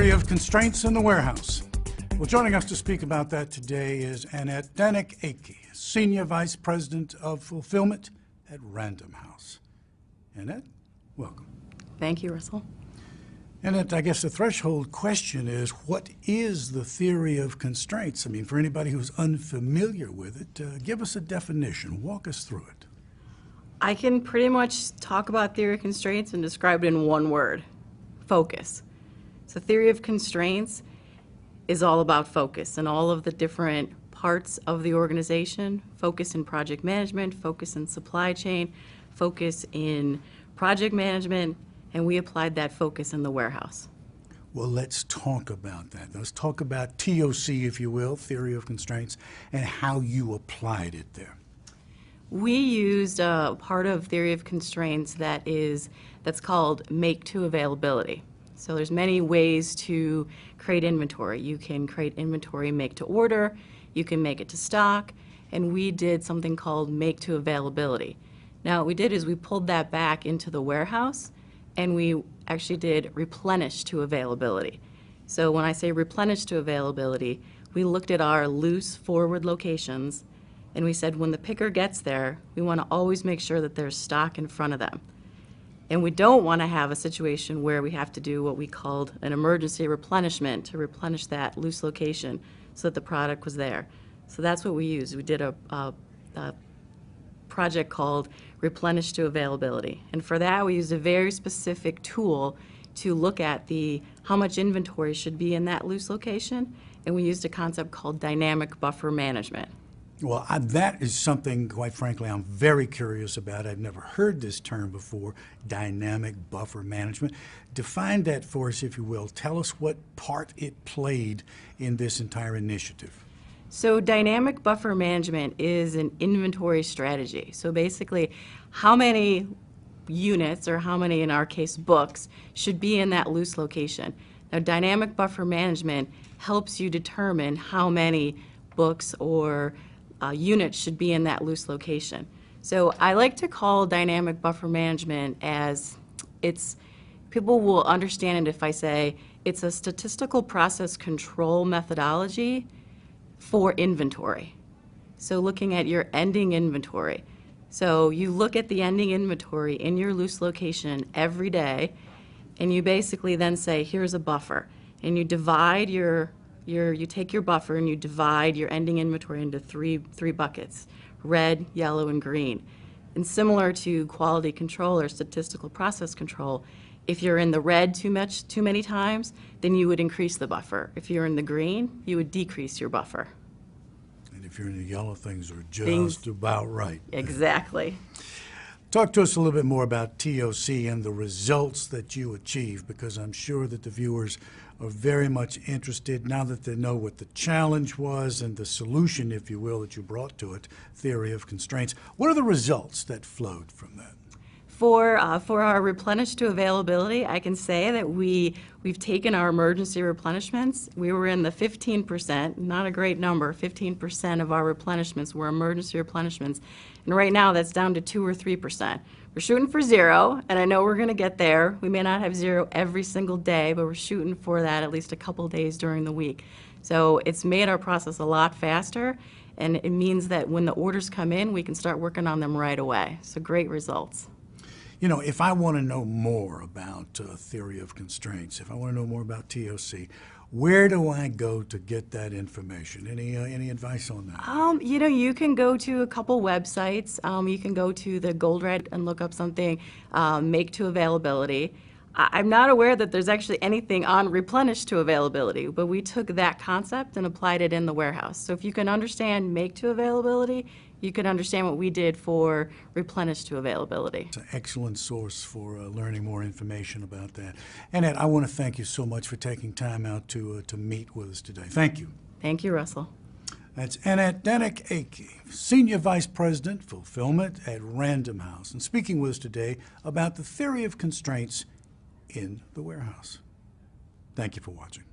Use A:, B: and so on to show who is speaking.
A: theory of constraints in the warehouse. Well, joining us to speak about that today is Anette Danek Akay, Senior Vice President of Fulfillment at RandomHouse. Annette, welcome.
B: Thank you, Russell.
A: Annette, I guess the threshold question is, what is the theory of constraints? I mean, for anybody who's unfamiliar with it, give us a definition. Walk us through it.
B: I can pretty much talk about theory of constraints and describe it in one word: focus. So theory of constraints is all about focus and all of the different parts of the organization: focus in project management, focus in supply chain, focus in project management, and we applied that focus in the warehouse.
A: Well, let's talk about that. Let's talk about TOC, if you will, theory of constraints, and how you applied it there.
B: We used a part of theory of constraints that's called make to availability. So there's many ways to create inventory. You can create inventory make to order, you can make it to stock, and we did something called make to availability. Now what we did is we pulled that back into the warehouse, and we actually did replenish to availability. So when I say replenish to availability, we looked at our loose forward locations, and we said when the picker gets there, we want to always make sure that there's stock in front of them. And we don't want to have a situation where we have to do what we called an emergency replenishment to replenish that loose location so that the product was there. So that's what we used. We did a project called Replenish to Availability. And for that, we used a very specific tool to look at how much inventory should be in that loose location. And we used a concept called dynamic buffer management.
A: Well, that is something, quite frankly, I'm very curious about. I've never heard this term before, dynamic buffer management. Define that for us, if you will. Tell us what part it played in this entire initiative.
B: So dynamic buffer management is an inventory strategy. So basically, how many units, or how many, in our case, books, should be in that loose location. Now, dynamic buffer management helps you determine how many books or units should be in that loose location. So I like to call dynamic buffer management as people will understand it if I say it's a statistical process control methodology for inventory. So looking at your ending inventory. So you look at the ending inventory in your loose location every day, and you basically then say, here's a buffer. And you divide you take your buffer and you divide your ending inventory into three buckets: red, yellow, and green. And similar to quality control or statistical process control, if you're in the red too many times, then you would increase the buffer. If you're in the green, you would decrease your buffer.
A: And if you're in the yellow, things are just about right.
B: Exactly.
A: Talk to us a little bit more about TOC and the results that you achieved, because I'm sure that the viewers are very much interested now that they know what the challenge was and the solution, if you will, that you brought to it, theory of constraints. What are the results that flowed from that?
B: For our replenish to availability, I can say that we've taken our emergency replenishments. We were in the 15%, not a great number. 15% of our replenishments were emergency replenishments, and right now that's down to 2 or 3%. We're shooting for 0, and I know we're going to get there. We may not have 0 every single day, but we're shooting for that at least a couple days during the week. So it's made our process a lot faster, and it means that when the orders come in, we can start working on them right away. So great results.
A: You know, if I want to know more about theory of constraints, if I want to know more about TOC, where do I go to get that information? Any advice on that?
B: You know, you can go to a couple websites. You can go to the Goldratt and look up something, make to availability. I'm not aware that there's actually anything on replenish to availability, but we took that concept and applied it in the warehouse. So if you can understand make to availability, you can understand what we did for replenish to availability.
A: It's an excellent source for learning more information about that. Annette, I want to thank you so much for taking time out to meet with us today. Thank you.
B: Thank you, Russell.
A: That's Anette Danek Akay, Senior Vice President, Fulfillment at RandomHouse, and speaking with us today about the theory of constraints in the warehouse. Thank you for watching.